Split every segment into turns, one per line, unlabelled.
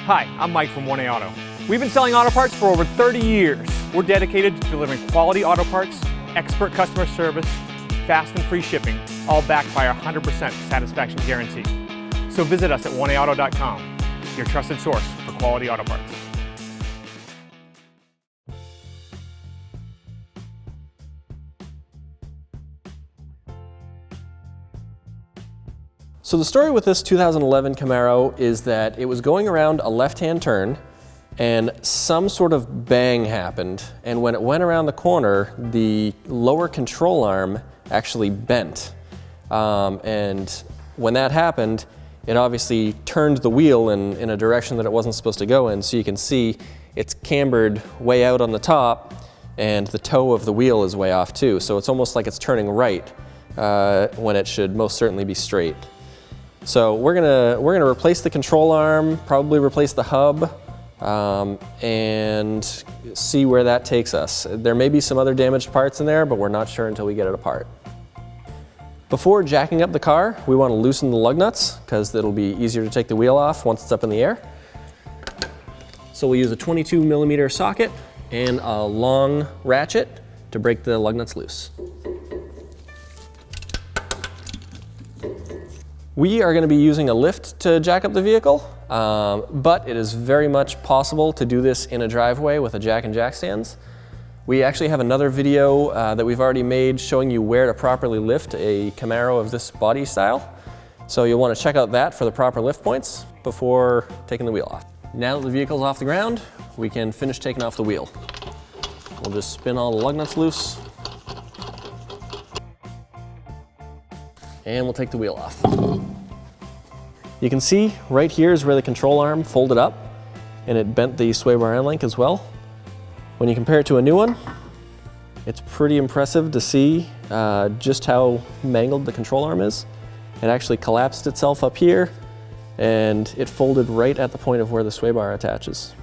Hi, I'm Mike from 1A Auto. We've been selling auto parts for over 30 years. We're dedicated to delivering quality auto parts, expert customer service, fast and free shipping, all backed by our 100% satisfaction guarantee. So visit us at 1aauto.com, your trusted source for quality auto parts.
So the story with this 2011 Camaro is that it was going around a left-hand turn and some sort of bang happened, and when it went around the corner, the lower control arm actually bent. And when that happened, it obviously turned the wheel in a direction that it wasn't supposed to go in, so you can see it's cambered way out on the top and the toe of the wheel is way off too, so it's almost like it's turning right when it should most certainly be straight. So we're gonna replace the control arm, probably replace the hub, and see where that takes us. There may be some other damaged parts in there, but we're not sure until we get it apart. Before jacking up the car, we want to loosen the lug nuts because it'll be easier to take the wheel off once it's up in the air. So we'll use a 22mm socket and a long ratchet to break the lug nuts loose. We are going to be using a lift to jack up the vehicle, but it is very much possible to do this in a driveway with a jack and jack stands. We actually have another video that we've already made showing you where to properly lift a Camaro of this body style. So you'll want to check out that for the proper lift points before taking the wheel off. Now that the vehicle's off the ground, we can finish taking off the wheel. We'll just spin all the lug nuts loose, and we'll take the wheel off. You can see right here is where the control arm folded up and it bent the sway bar end link as well. When you compare it to a new one, it's pretty impressive to see just how mangled the control arm is. It actually collapsed itself up here and it folded right at the point of where the sway bar attaches.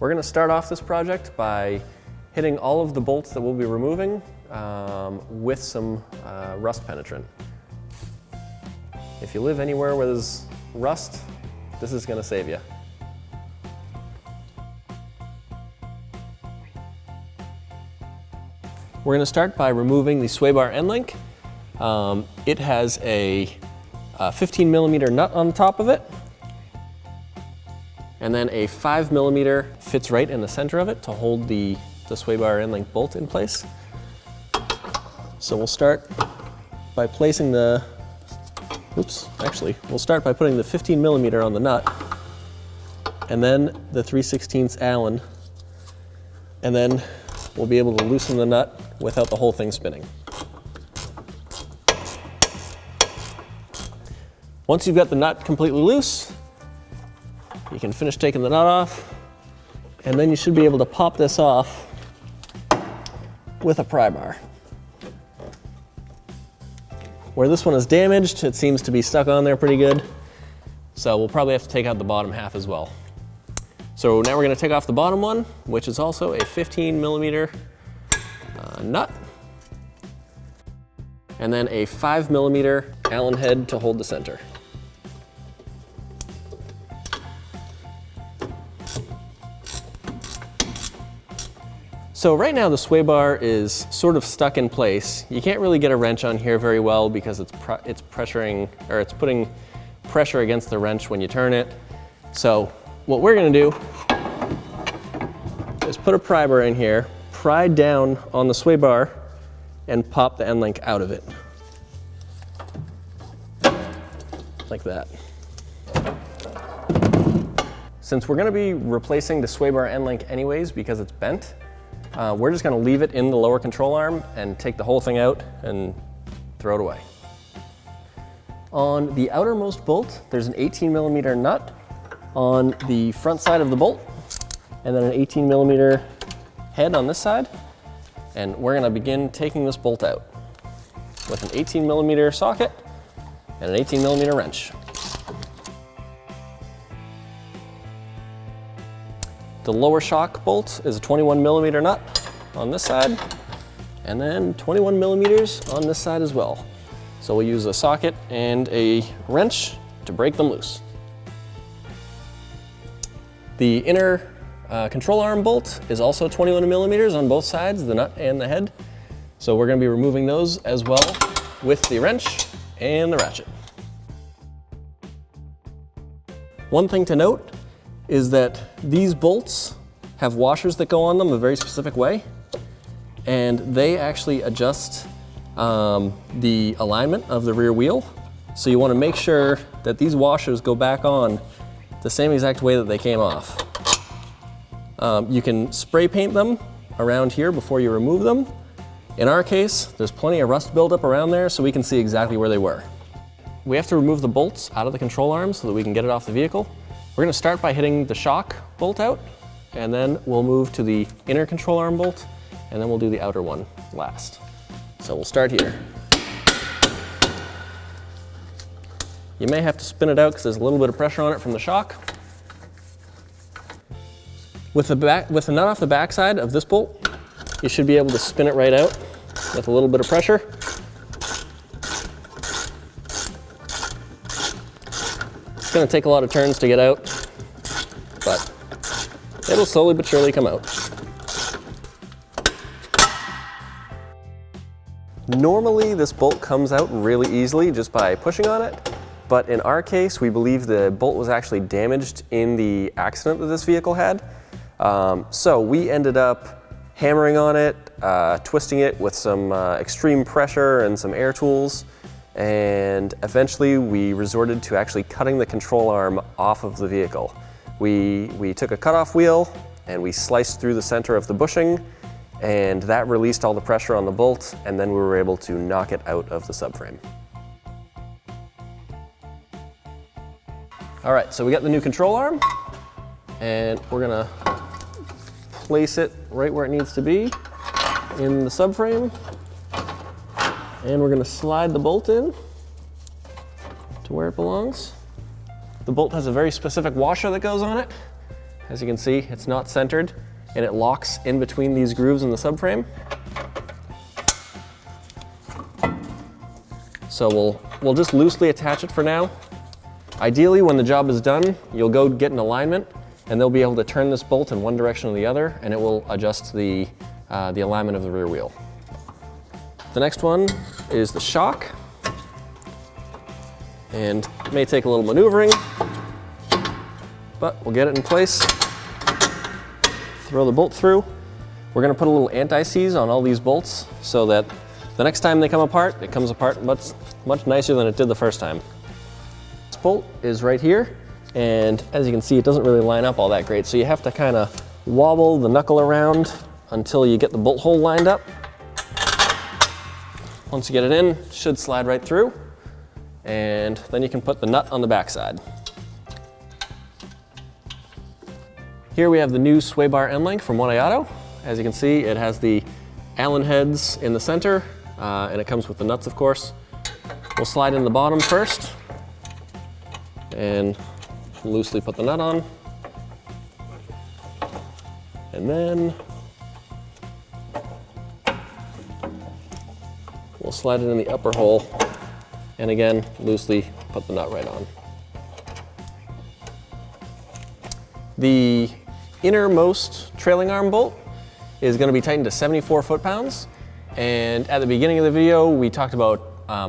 We're going to start off this project by hitting all of the bolts that we'll be removing with some rust penetrant. If you live anywhere where there's rust, this is going to save you. We're going to start by removing the sway bar end link. It has a 15mm nut on the top of it, and then a 5mm fits right in the center of it to hold the sway bar end link bolt in place. So we'll start by placing the, we'll start by putting the 15mm on the nut, and then the 3/16 Allen, and then we'll be able to loosen the nut without the whole thing spinning. Once you've got the nut completely loose, you can finish taking the nut off, and then you should be able to pop this off with a pry bar. Where this one is damaged, it seems to be stuck on there pretty good, so we'll probably have to take out the bottom half as well. So now we're going to take off the bottom one, which is also a 15mm nut, and then a 5mm Allen head to hold the center. So right now the sway bar is sort of stuck in place. You can't really get a wrench on here very well because it's pressuring, or it's putting pressure against the wrench when you turn it. So what we're gonna do is put a pry bar in here, pry down on the sway bar, and pop the end link out of it. Like that. Since we're gonna be replacing the sway bar end link anyways because it's bent, we're just going to leave it in the lower control arm and take the whole thing out and throw it away. On the outermost bolt, there's an 18mm nut on the front side of the bolt, and then an 18mm head on this side. And we're going to begin taking this bolt out with an 18mm socket and an 18mm wrench. The lower shock bolt is a 21mm nut, on this side, and then 21 millimeters on this side as well. So we'll use a socket and a wrench to break them loose. The inner control arm bolt is also 21 millimeters on both sides, the nut and the head. So we're going to be removing those as well with the wrench and the ratchet. One thing to note is that these bolts have washers that go on them a very specific way, and they actually adjust the alignment of the rear wheel. So you want to make sure that these washers go back on the same exact way that they came off. You can spray paint them around here before you remove them. In our case, there's plenty of rust buildup around there, so we can see exactly where they were. We have to remove the bolts out of the control arm so that we can get it off the vehicle. We're going to start by hitting the shock bolt out, and then we'll move to the inner control arm bolt, and then we'll do the outer one last. So we'll start here. You may have to spin it out because there's a little bit of pressure on it from the shock. With the nut off the backside of this bolt, you should be able to spin it right out with a little bit of pressure. It's going to take a lot of turns to get out, but it'll slowly but surely come out. Normally, this bolt comes out really easily just by pushing on it, but in our case, we believe the bolt was actually damaged in the accident that this vehicle had. So we ended up hammering on it, twisting it with some extreme pressure and some air tools, and eventually we resorted to actually cutting the control arm off of the vehicle. We took a cutoff wheel and we sliced through the center of the bushing, and that released all the pressure on the bolt, and then we were able to knock it out of the subframe. All right, so we got the new control arm, and we're gonna place it right where it needs to be in the subframe, and we're gonna slide the bolt in to where it belongs. The bolt has a very specific washer that goes on it. As you can see, it's not centered, and it locks in between these grooves in the subframe. So we'll just loosely attach it for now. Ideally, when the job is done, you'll go get an alignment, and they'll be able to turn this bolt in one direction or the other, and it will adjust the alignment of the rear wheel. The next one is the shock, and it may take a little maneuvering, but we'll get it in place. Throw the bolt through. We're going to put a little anti-seize on all these bolts so that the next time they come apart, it comes apart much nicer than it did the first time. This bolt is right here, and as you can see, it doesn't really line up all that great, so you have to kind of wobble the knuckle around until you get the bolt hole lined up. Once you get it in, it should slide right through, and then you can put the nut on the backside. Here we have the new sway bar end link from One Auto. As you can see, it has the Allen heads in the center, and it comes with the nuts, of course. We'll slide in the bottom first, and loosely put the nut on. And then we'll slide it in the upper hole, and again, loosely put the nut right on. The innermost trailing arm bolt is going to be tightened to 74 foot-pounds, and at the beginning of the video we talked about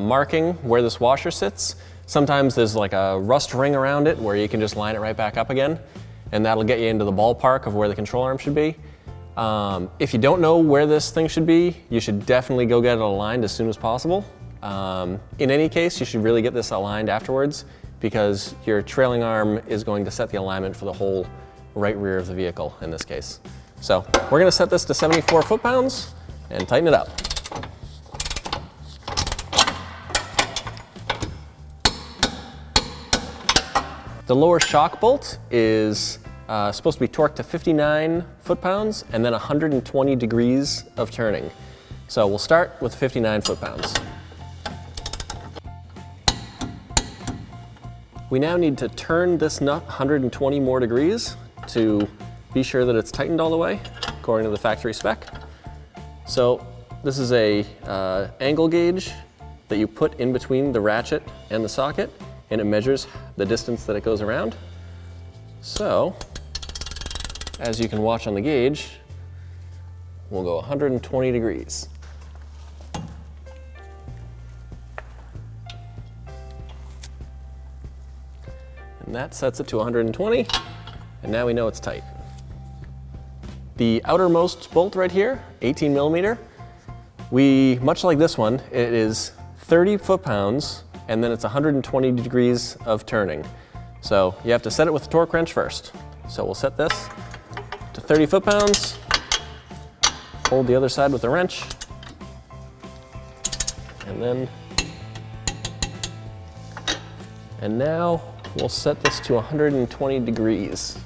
marking where this washer sits. Sometimes there's like a rust ring around it where you can just line it right back up again, and that'll get you into the ballpark of where the control arm should be. If you don't know where this thing should be, you should definitely go get it aligned as soon as possible. In any case, you should really get this aligned afterwards, because your trailing arm is going to set the alignment for the whole right rear of the vehicle in this case. So we're going to set this to 74 foot-pounds and tighten it up. The lower shock bolt is supposed to be torqued to 59 foot-pounds and then 120 degrees of turning. So we'll start with 59 foot-pounds. We now need to turn this nut 120 more degrees to be sure that it's tightened all the way, according to the factory spec. So this is a angle gauge that you put in between the ratchet and the socket, and it measures the distance that it goes around. So, as you can watch on the gauge, we'll go 120 degrees. And that sets it to 120, and now we know it's tight. The outermost bolt right here, 18 millimeter, much like this one, it is 30 foot-pounds, and then it's 120 degrees of turning. So you have to set it with the torque wrench first. So we'll set this to 30 foot-pounds, hold the other side with the wrench, and now we'll set this to 120 degrees.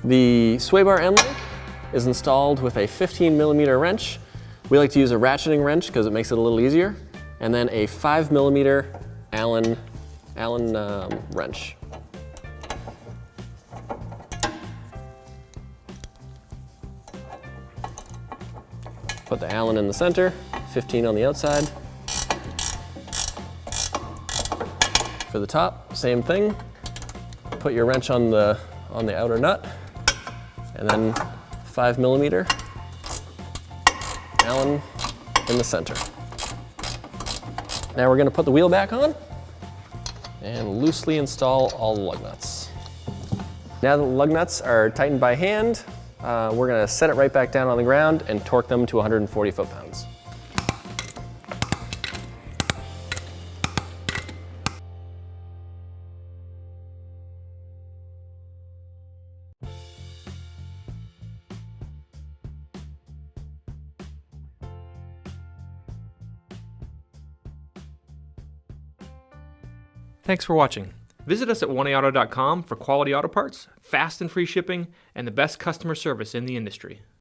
The sway bar end link is installed with a 15 millimeter wrench. We like to use a ratcheting wrench because it makes it a little easier. And then a 5 millimeter Allen wrench. Put the Allen in the center, 15 on the outside. For the top, same thing. Put your wrench on the outer nut, and then 5 millimeter Allen in the center. Now we're going to put the wheel back on and loosely install all the lug nuts. Now that the lug nuts are tightened by hand, we're going to set it right back down on the ground and torque them to 140 foot-pounds.
Thanks for watching. Visit us at oneauto.com for quality auto parts, fast and free shipping, and the best customer service in the industry.